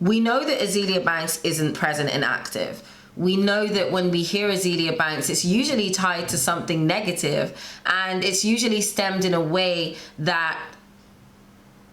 we know that Azealia Banks isn't present and active. We know that when we hear Azealia Banks, it's usually tied to something negative, and it's usually stemmed in a way that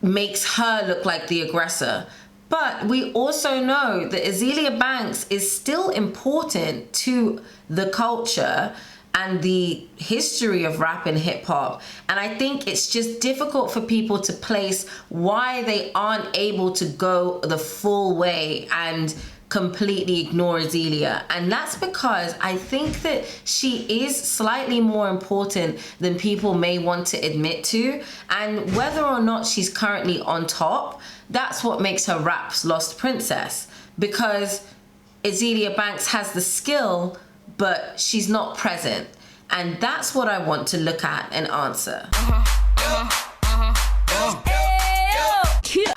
makes her look like the aggressor. But we also know that Azealia Banks is still important to the culture and the history of rap and hip hop. And I think it's just difficult for people to place why they aren't able to go the full way and completely ignore Azealia. And that's because I think that she is slightly more important than people may want to admit to. And whether or not she's currently on top, that's what makes her rap's lost princess. Because Azealia Banks has the skill, but she's not present. And that's what I want to look at and answer.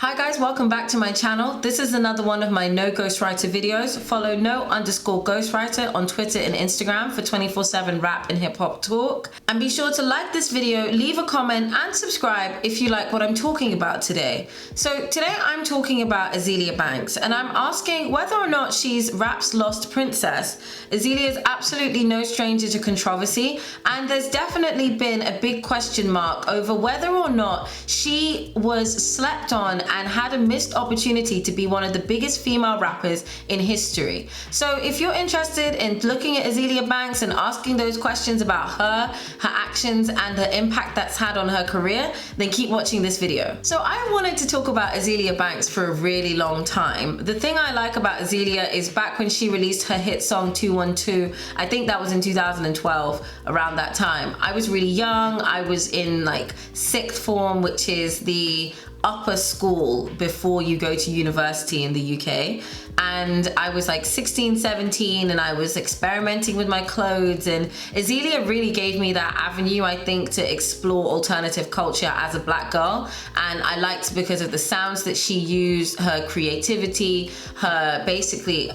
Hi guys, welcome back to my channel. This is another one of my no ghostwriter videos. Follow no_ghostwriter on Twitter and Instagram for 24/7 rap and hip hop talk. And be sure to like this video, leave a comment and subscribe if you like what I'm talking about today. So today I'm talking about Azealia Banks, and I'm asking whether or not she's rap's lost princess. Azealia is absolutely no stranger to controversy, and there's definitely been a big question mark over whether or not she was slept on and had a missed opportunity to be one of the biggest female rappers in history. So if you're interested in looking at Azealia Banks and asking those questions about her actions and the impact that's had on her career, then keep watching this video. So I wanted to talk about Azealia Banks for a really long time. The thing I like about Azealia is back when she released her hit song 212, I think that was in 2012, around that time. I was really young. I was in like sixth form, which is the upper school before you go to university in the UK. And I was like 16, 17, and I was experimenting with my clothes, and Azealia really gave me that avenue, I think, to explore alternative culture as a black girl. And I liked because of the sounds that she used, her creativity, her basically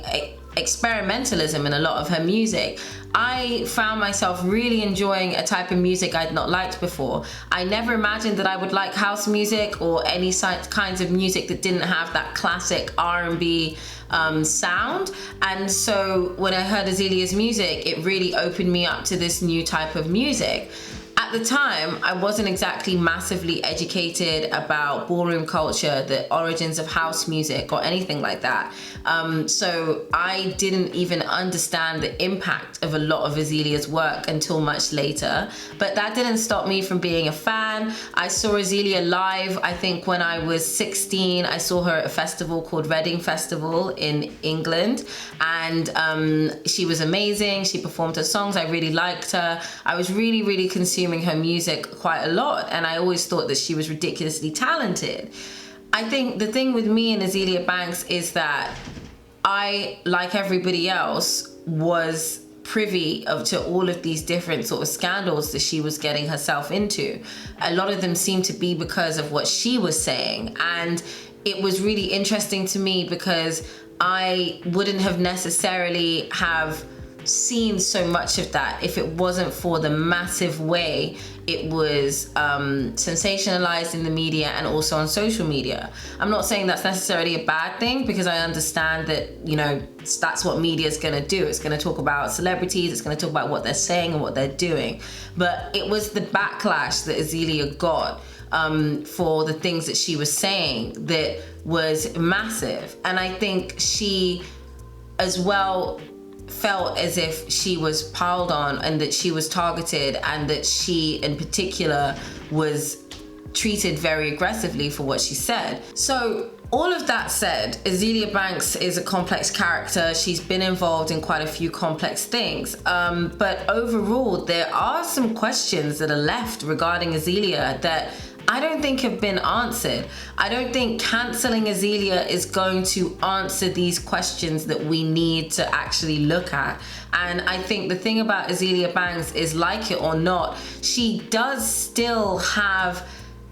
experimentalism in a lot of her music. I found myself really enjoying a type of music I'd not liked before. I never imagined that I would like house music or any kinds of music that didn't have that classic R&B sound. And so when I heard Azelia's music, it really opened me up to this new type of music. At the time, I wasn't exactly massively educated about ballroom culture, the origins of house music, or anything like that. So I didn't even understand the impact of a lot of Azelia's work until much later. But that didn't stop me from being a fan. I saw Azealia live, I think when I was 16. I saw her at a festival called Reading Festival in England. And she was amazing. She performed her songs. I really liked her. I was really, really consuming her music quite a lot, and I always thought that she was ridiculously talented. I think the thing with me and Azealia Banks is that I, like everybody else, was privy to all of these different sort of scandals that she was getting herself into. A lot of them seemed to be because of what she was saying, and it was really interesting to me because I wouldn't have necessarily have seen so much of that if it wasn't for the massive way it was sensationalized in the media and also on social media. I'm not saying that's necessarily a bad thing, because I understand that, you know, that's what media is going to do. It's going to talk about celebrities, it's going to talk about what they're saying and what they're doing. But it was the backlash that Azealia got for the things that she was saying that was massive. And I think she as well felt as if she was piled on and that she was targeted, and that she in particular was treated very aggressively for what she said. So all of that said, Azealia Banks is a complex character. She's been involved in quite a few complex things. But overall, there are some questions that are left regarding Azealia that I don't think have been answered. I don't think canceling Azealia is going to answer these questions that we need to actually look at. And I think the thing about Azealia Banks is, like it or not, she does still have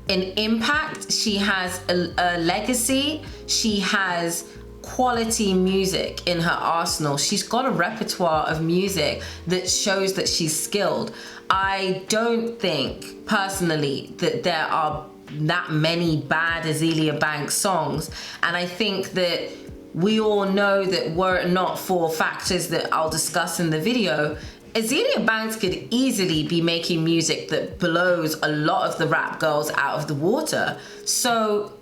an impact. She has a legacy. She has quality music in her arsenal. She's got a repertoire of music that shows that she's skilled. I don't think personally that there are that many bad Azealia Banks songs. And I think that we all know that were it not for factors that I'll discuss in the video, Azealia Banks could easily be making music that blows a lot of the rap girls out of the water. So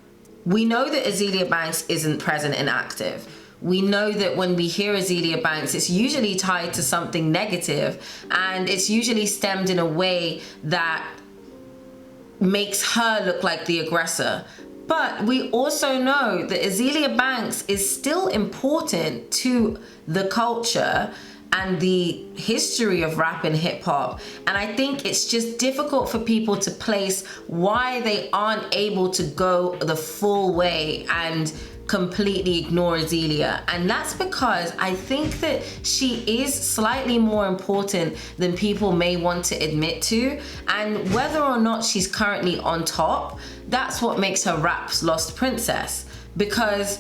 we know that Azealia Banks isn't present and active. We know that when we hear Azealia Banks, it's usually tied to something negative, and it's usually stemmed in a way that makes her look like the aggressor. But we also know that Azealia Banks is still important to the culture and the history of rap and hip hop. And I think it's just difficult for people to place why they aren't able to go the full way and completely ignore Azealia. And that's because I think that she is slightly more important than people may want to admit to. And whether or not she's currently on top, that's what makes her rap's lost princess. Because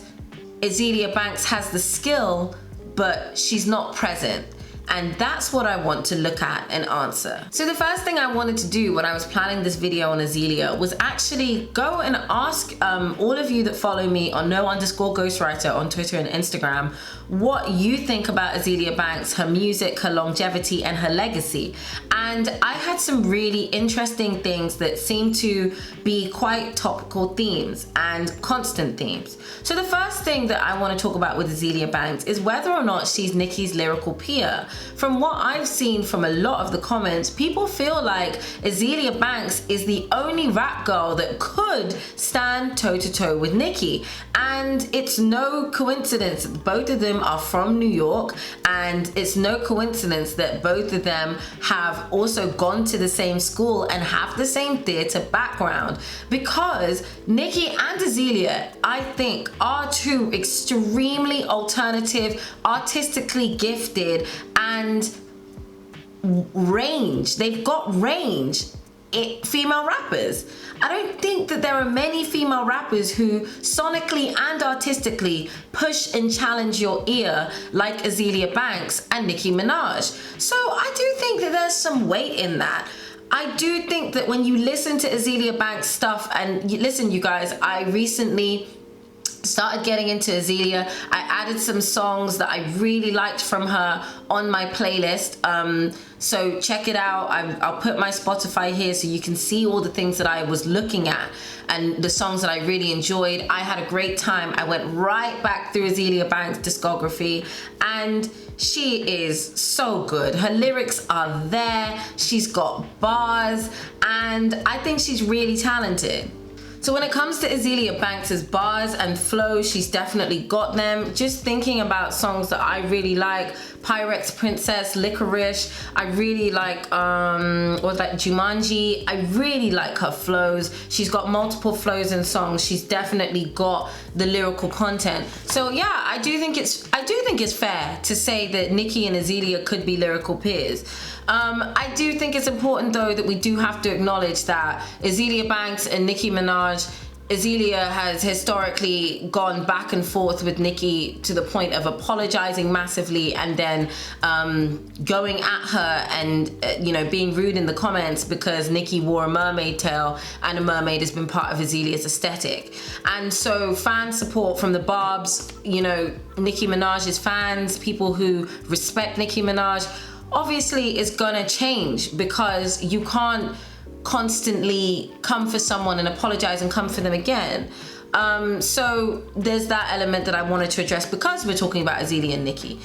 Azealia Banks has the skill, but she's not present. And that's what I want to look at and answer. So the first thing I wanted to do when I was planning this video on Azealia was actually go and ask all of you that follow me on no_ghostwriter on Twitter and Instagram what you think about Azealia Banks, her music, her longevity, and her legacy. And I had some really interesting things that seem to be quite topical themes and constant themes. So the first thing that I want to talk about with Azealia Banks is whether or not she's Nicki's lyrical peer. From what I've seen from a lot of the comments, people feel like Azealia Banks is the only rap girl that could stand toe-to-toe with Nicki. And it's no coincidence that both of them are from New York, and it's no coincidence that both of them have also gone to the same school and have the same theatre background, because Nicki and Azealia, I think, are two extremely alternative, artistically gifted, and range. They've got range. Female rappers. I don't think that there are many female rappers who sonically and artistically push and challenge your ear like Azealia Banks and Nicki Minaj. So I do think that there's some weight in that. I do think that when you listen to Azealia Banks stuff, and listen, you guys, I recently started getting into Azealia. I added some songs that I really liked from her on my playlist, so check it out. I'll put my Spotify here so you can see all the things that I was looking at and the songs that I really enjoyed. I had a great time. I went right back through Azealia Banks' discography, and she is so good. Her lyrics are there, she's got bars, and I think she's really talented. So when it comes to Azealia Banks' bars and flow, she's definitely got them. Just thinking about songs that I really like, Pyrex Princess, Licorice, I really like, Jumanji, I really like her flows. She's got multiple flows in songs. She's definitely got the lyrical content. So yeah, I do think it's fair to say that Nicki and Azealia could be lyrical peers. I do think it's important though that we do have to acknowledge that Azealia Banks and Nicki Minaj, Azealia has historically gone back and forth with Nicki to the point of apologizing massively and then going at her and being rude in the comments because Nicki wore a mermaid tail, and a mermaid has been part of Azelia's aesthetic. And so fan support from the Barbs, Nicki Minaj's fans, people who respect Nicki Minaj, obviously is gonna change, because you can't constantly come for someone and apologize and come for them again. So there's that element that I wanted to address because we're talking about Azealia and Nicki.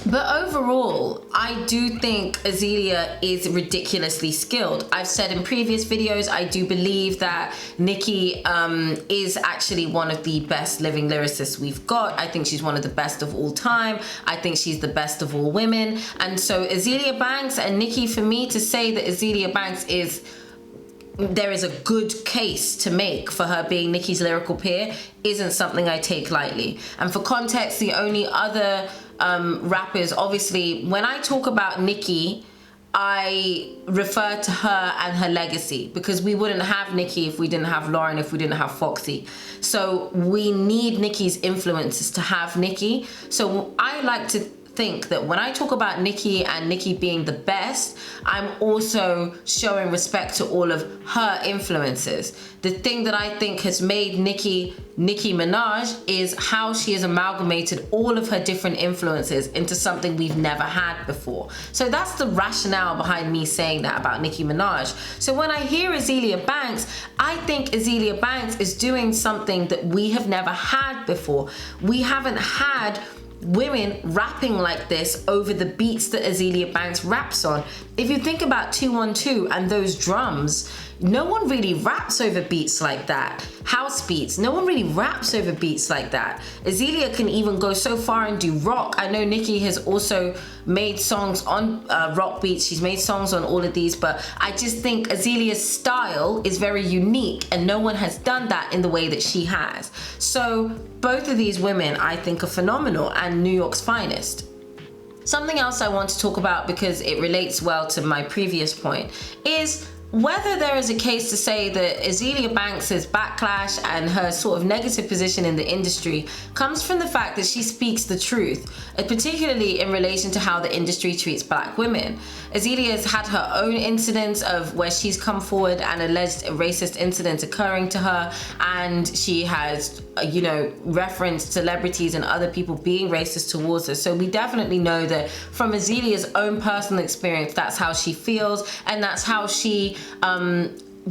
But overall, I do think Azealia is ridiculously skilled. I've said in previous videos, I do believe that Nicki is actually one of the best living lyricists we've got. I think she's one of the best of all time. I think she's the best of all women. And so Azealia Banks and Nicki, for me to say that Azealia Banks there is a good case to make for her being Nicki's lyrical peer isn't something I take lightly. And for context, the only other rappers, obviously, when I talk about Nicki, I refer to her and her legacy, because we wouldn't have Nicki if we didn't have Lauren, if we didn't have Foxy. So we need Nicki's influences to have Nicki. So I like to think that when I talk about Nicki and Nicki being the best, I'm also showing respect to all of her influences. The thing that I think has made Nicki Minaj is how she has amalgamated all of her different influences into something we've never had before. So that's the rationale behind me saying that about Nicki Minaj. So when I hear Azealia Banks, I think Azealia Banks is doing something that we have never had before. We haven't had women rapping like this over the beats that Azealia Banks raps on. If you think about 212 and those drums, no one really raps over beats like that. House beats, no one really raps over beats like that. Azealia can even go so far and do rock. I know Nicki has also made songs on rock beats. She's made songs on all of these, but I just think Azelia's style is very unique and no one has done that in the way that she has. So both of these women I think are phenomenal and New York's finest. Something else I want to talk about, because it relates well to my previous point, is whether there is a case to say that Azealia Banks' backlash and her sort of negative position in the industry comes from the fact that she speaks the truth, particularly in relation to how the industry treats black women. Azealia has had her own incidents of where she's come forward and alleged racist incidents occurring to her, and she has, referenced celebrities and other people being racist towards her. So we definitely know that from Azelia's own personal experience, that's how she feels, and that's how she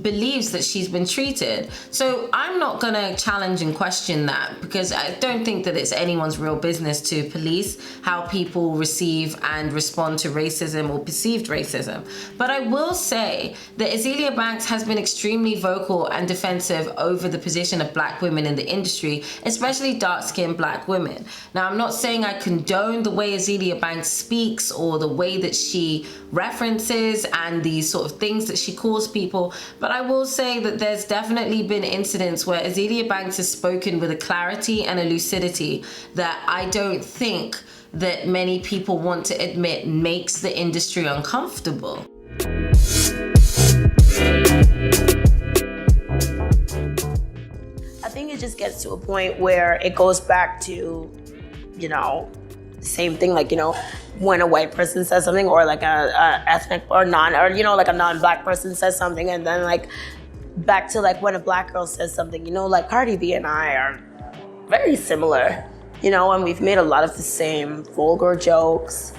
believes that she's been treated. So I'm not gonna challenge and question that, because I don't think that it's anyone's real business to police how people receive and respond to racism or perceived racism. But I will say that Azealia Banks has been extremely vocal and defensive over the position of black women in the industry, especially dark-skinned black women. Now, I'm not saying I condone the way Azealia Banks speaks or the way that she references and these sort of things that she calls people, but I will say that there's definitely been incidents where Azealia Banks has spoken with a clarity and a lucidity that I don't think that many people want to admit makes the industry uncomfortable. I think it just gets to a point where it goes back to, same thing, when a white person says something, or like a ethnic or like a non-black person says something, and then back to when a black girl says something, Cardi B and I are very similar, and we've made a lot of the same vulgar jokes,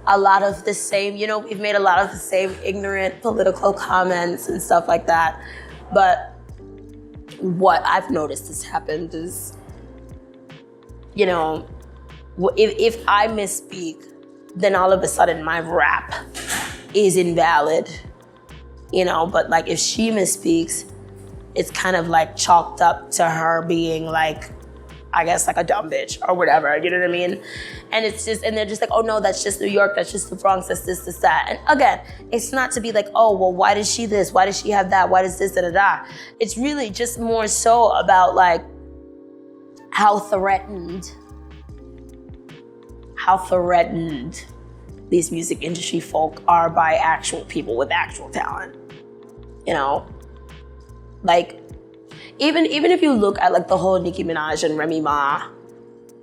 a lot of the same, we've made a lot of the same ignorant political comments and stuff like that. But what I've noticed has happened is, if I misspeak, then all of a sudden my rap is invalid, but if she misspeaks, it's kind of chalked up to her being I guess a dumb bitch or whatever, you know what I mean? And it's just, and they're just oh no, that's just New York, that's just the Bronx, that's this, that. And again, it's not to be oh, well, why does she this? Why does she have that? Why does this, da. It's really just more so about how threatened these music industry folk are by actual people with actual talent. Even if you look at the whole Nicki Minaj and Remy Ma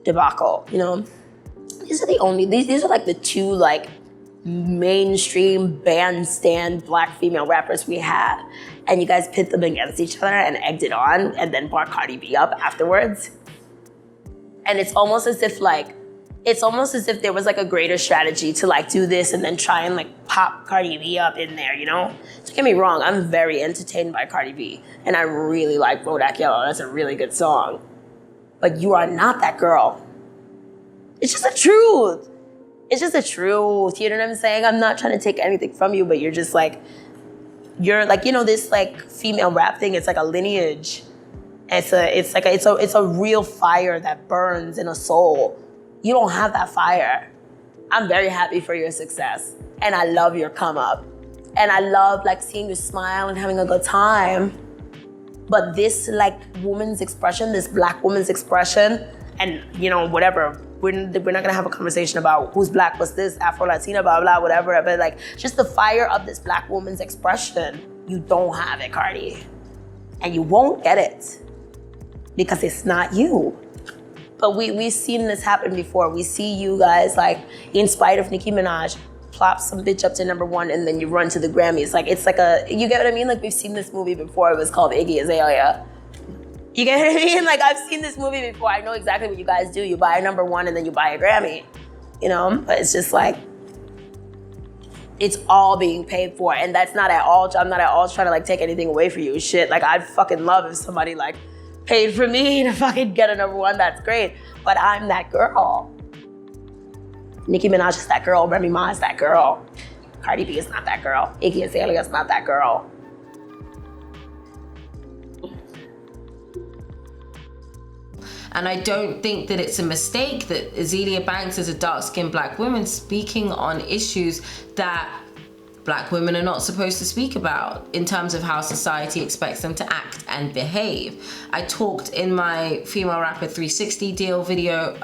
debacle, these are the two mainstream bandstand black female rappers we had, and you guys pit them against each other and egged it on, and then brought Cardi B up afterwards. And it's almost as if there was a greater strategy to do this and then try and pop Cardi B up in there, Don't get me wrong, I'm very entertained by Cardi B, and I really like Bodak Yellow. That's a really good song. But you are not that girl. It's just the truth. It's just the truth. You know what I'm saying? I'm not trying to take anything from you, but you're just this female rap thing. It's a lineage. It's a real fire that burns in a soul. You don't have that fire. I'm very happy for your success, and I love your come up, and I love seeing you smile and having a good time. But this woman's expression, this black woman's expression, and whatever. We're not gonna have a conversation about who's black, what's this, Afro-Latina, blah, blah, whatever. But just the fire of this black woman's expression, you don't have it, Cardi. And you won't get it because it's not you. But we've seen this happen before. We see you guys, like, in spite of Nicki Minaj, plop some bitch up to #1 and then you run to the Grammys. Like, it's like you get what I mean? Like, we've seen this movie before. It was called Iggy Azalea. You get what I mean? Like, I've seen this movie before. I know exactly what you guys do. You buy a #1 and then you buy a Grammy, you know? But it's just like, it's all being paid for. And that's not at all, I'm not at all trying to like take anything away from you. Shit, like, I'd fucking love if somebody like paid for me to fucking get a #1, that's great. But I'm that girl. Nicki Minaj is that girl, Remy Ma is that girl. Cardi B is not that girl. Iggy Azalea is not that girl. And I don't think that it's a mistake that Azealia Banks is a dark-skinned black woman speaking on issues that black women are not supposed to speak about in terms of how society expects them to act and behave. I talked in my Female Rapper 360 deal video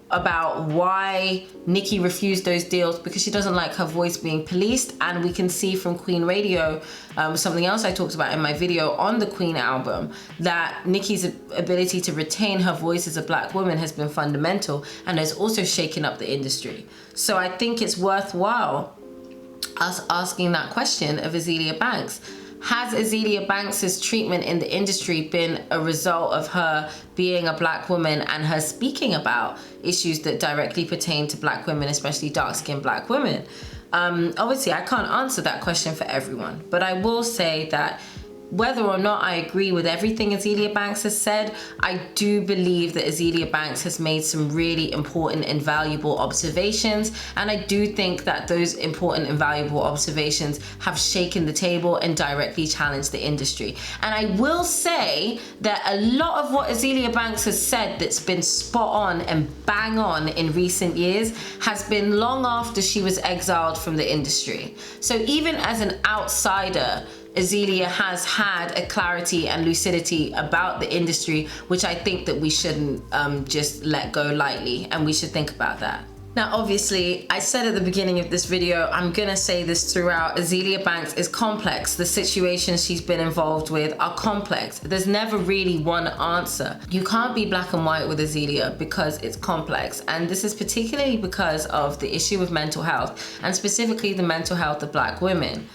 about why Nicki refused those deals because she doesn't like her voice being policed, and we can see from Queen Radio, something else I talked about in my video on the Queen album, that Nicki's ability to retain her voice as a black woman has been fundamental and has also shaken up the industry. So I think it's worthwhile us asking that question of Azealia Banks. Has Azealia Banks' treatment in the industry been a result of her being a black woman and her speaking about issues that directly pertain to black women, especially dark-skinned black women? Obviously, I can't answer that question for everyone, but I will say that whether or not I agree with everything Azealia Banks has said, I do believe that Azealia Banks has made some really important and valuable observations, and I do think that those important and valuable observations have shaken the table and directly challenged the industry. And I will say that a lot of what Azealia Banks has said that's been spot on and bang on in recent years has been long after she was exiled from the industry. So even as an outsider, Azealia has had a clarity and lucidity about the industry, which I think that we shouldn't just let go lightly, and we should think about that. Now, obviously, I said at the beginning of this video, I'm gonna say this throughout, Azealia Banks is complex. The situations she's been involved with are complex. There's never really one answer. You can't be black and white with Azealia because it's complex. And this is particularly because of the issue of mental health, and specifically the mental health of black women.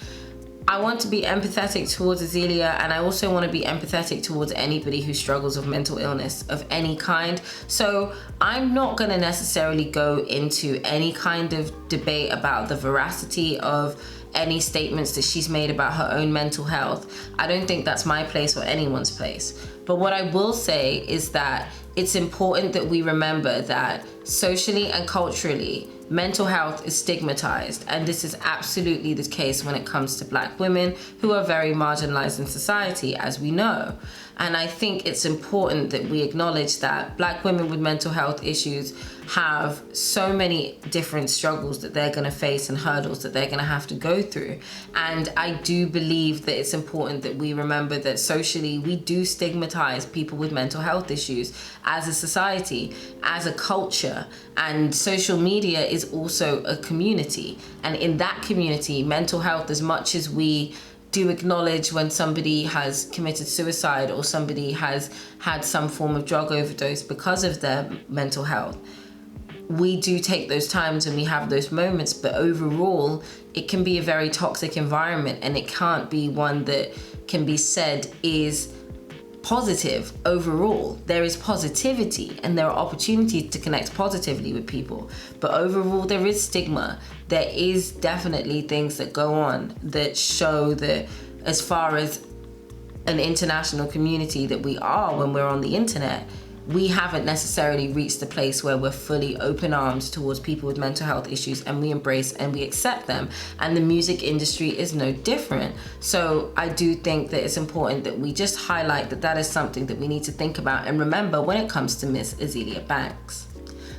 I want to be empathetic towards Azealia, and I also want to be empathetic towards anybody who struggles with mental illness of any kind. So I'm not going to necessarily go into any kind of debate about the veracity of any statements that she's made about her own mental health. I don't think that's my place or anyone's place. But what I will say is that it's important that we remember that socially and culturally, mental health is stigmatized, and this is absolutely the case when it comes to black women who are very marginalized in society, as we know. And I think it's important that we acknowledge that black women with mental health issues have so many different struggles that they're gonna face and hurdles that they're gonna have to go through. And I do believe that it's important that we remember that socially we do stigmatize people with mental health issues as a society, as a culture, and social media is also a community. And in that community, mental health, as much as we do acknowledge when somebody has committed suicide or somebody has had some form of drug overdose because of their mental health, we do take those times and we have those moments, but overall it can be a very toxic environment, and it can't be one that can be said is positive overall. There is positivity and there are opportunities to connect positively with people, but overall there is stigma. There is definitely things that go on that show that as far as an international community that we are when we're on the internet, we haven't necessarily reached the place where we're fully open arms towards people with mental health issues, and we embrace and we accept them. And the music industry is no different. So I do think that it's important that we just highlight that that is something that we need to think about and remember when it comes to Miss Azealia Banks.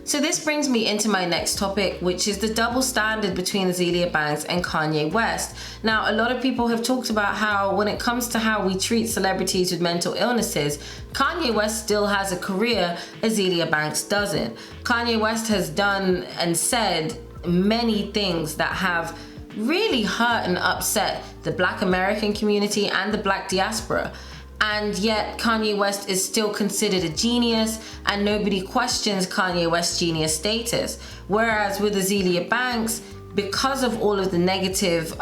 So this brings me into my next topic, which is the double standard between Azealia Banks and Kanye West. Now, a lot of people have talked about how when it comes to how we treat celebrities with mental illnesses, Kanye West still has a career, Azealia Banks doesn't. Kanye West has done and said many things that have really hurt and upset the Black American community and the Black diaspora. And yet Kanye West is still considered a genius and nobody questions Kanye West's genius status. Whereas with Azealia Banks, because of all of the negative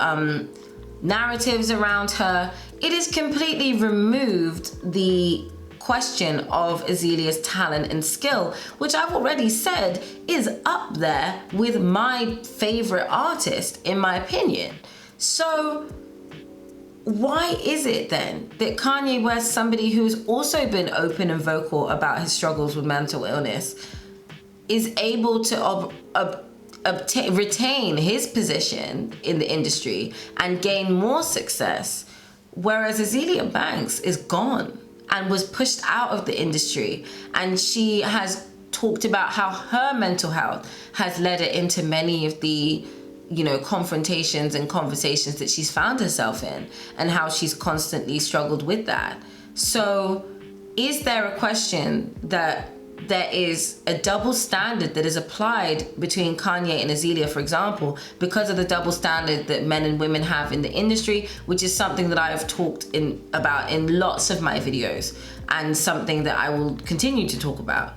narratives around her, it has completely removed the question of Azalia's talent and skill, which I've already said is up there with my favorite artist, in my opinion. So why is it then that Kanye West, somebody who's also been open and vocal about his struggles with mental illness, is able to retain his position in the industry and gain more success, whereas Azealia Banks is gone and was pushed out of the industry, and she has talked about how her mental health has led her into many of the confrontations and conversations that she's found herself in, and how she's constantly struggled with that. So is there a question that there is a double standard that is applied between Kanye and Azealia, for example, because of the double standard that men and women have in the industry, which is something that I have talked about in lots of my videos and something that I will continue to talk about?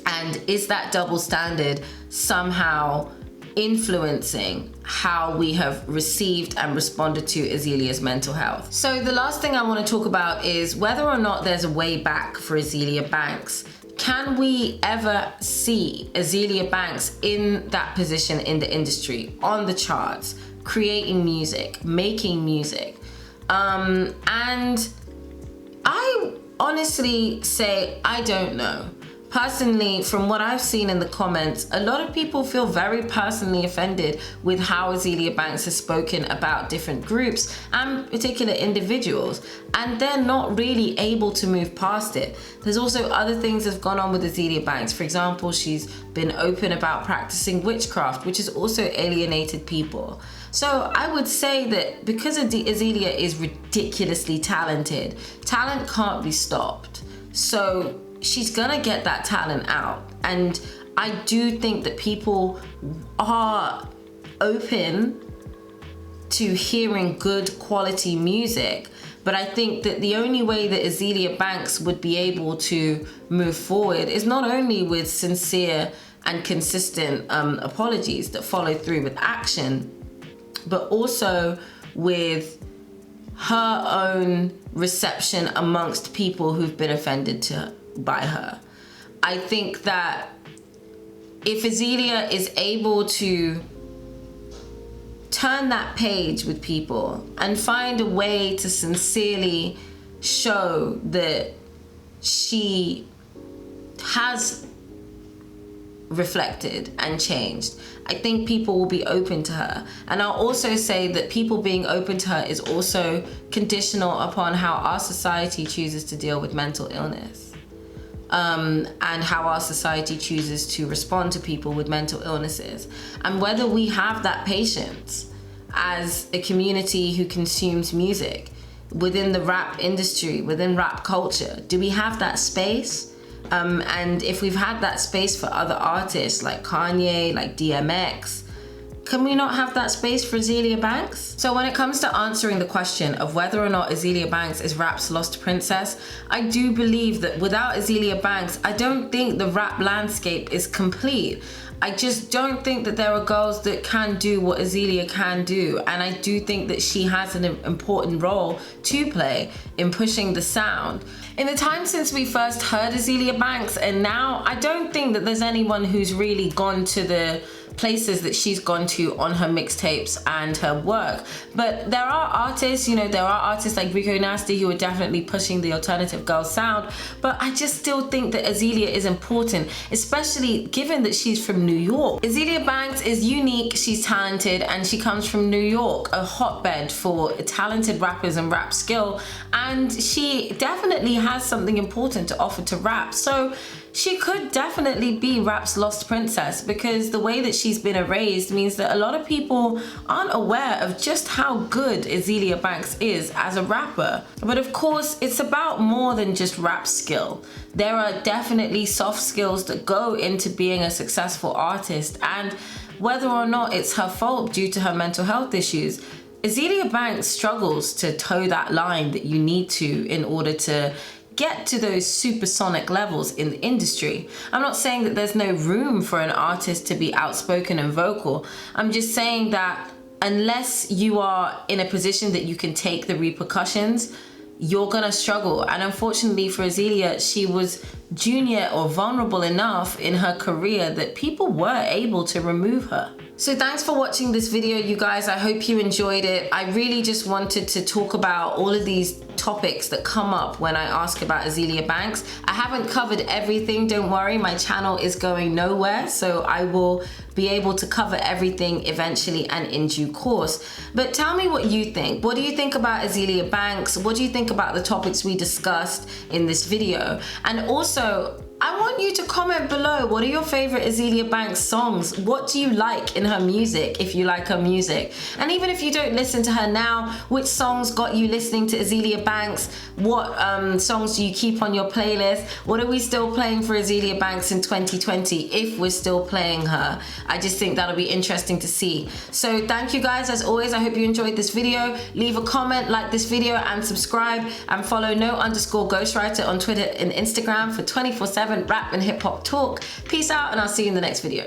And is that double standard somehow influencing how we have received and responded to Azalia's mental health? So the last thing I want to talk about is whether or not there's a way back for Azealia Banks. Can we ever see Azealia Banks in that position in the industry, on the charts, creating music, making music? And I honestly say, I don't know. Personally, from what I've seen in the comments, a lot of people feel very personally offended with how Azealia Banks has spoken about different groups and particular individuals, and they're not really able to move past it. There's also other things that have gone on with Azealia Banks. For example, she's been open about practicing witchcraft, which has also alienated people. So I would say that because Azealia is ridiculously talented, talent can't be stopped. So she's gonna get that talent out. And I do think that people are open to hearing good quality music. But I think that the only way that Azealia Banks would be able to move forward is not only with sincere and consistent apologies that follow through with action, but also with her own reception amongst people who've been offended by her. I think that if Azealia is able to turn that page with people and find a way to sincerely show that she has reflected and changed, I think people will be open to her. And I'll also say that people being open to her is also conditional upon how our society chooses to deal with mental illness. And how our society chooses to respond to people with mental illnesses, and whether we have that patience as a community who consumes music within the rap industry, within rap culture. Do we have that space? And if we've had that space for other artists like Kanye, like DMX, can we not have that space for Azealia Banks? So when it comes to answering the question of whether or not Azealia Banks is rap's lost princess, I do believe that without Azealia Banks, I don't think the rap landscape is complete. I just don't think that there are girls that can do what Azealia can do. And I do think that she has an important role to play in pushing the sound. In the time since we first heard Azealia Banks and now, I don't think that there's anyone who's really gone to the places that she's gone to on her mixtapes and her work. But there are artists, there are artists like Rico Nasty who are definitely pushing the alternative girl sound. But I just still think that Azealia is important, especially given that she's from New York. Azealia Banks is unique, she's talented, and she comes from New York, a hotbed for talented rappers and rap skill. And she definitely has something important to offer to rap. So she could definitely be rap's lost princess, because the way that she's been erased means that a lot of people aren't aware of just how good Azealia Banks is as a rapper. But of course, it's about more than just rap skill. There are definitely soft skills that go into being a successful artist, and whether or not it's her fault due to her mental health issues, Azealia Banks struggles to toe that line that you need to in order to get to those supersonic levels in the industry. I'm not saying that there's no room for an artist to be outspoken and vocal. I'm just saying that unless you are in a position that you can take the repercussions, you're gonna struggle. And unfortunately for Azealia, she was junior or vulnerable enough in her career that people were able to remove her. So thanks for watching this video, you guys. I hope you enjoyed it. I really just wanted to talk about all of these topics that come up when I ask about Azealia Banks. I haven't covered everything, don't worry. My channel is going nowhere, so I will be able to cover everything eventually and in due course. But tell me what you think. What do you think about Azealia Banks? What do you think about the topics we discussed in this video? And also, I want you to comment below. What are your favorite Azealia Banks songs? What do you like in her music, if you like her music? And even if you don't listen to her now, which songs got you listening to Azealia Banks? What songs do you keep on your playlist? What are we still playing for Azealia Banks in 2020, if we're still playing her? I just think that'll be interesting to see. So thank you guys, as always. I hope you enjoyed this video. Leave a comment, like this video, and subscribe, and follow no_ghostwriter on Twitter and Instagram for 24/7 rap and hip hop talk. Peace out, and I'll see you in the next video.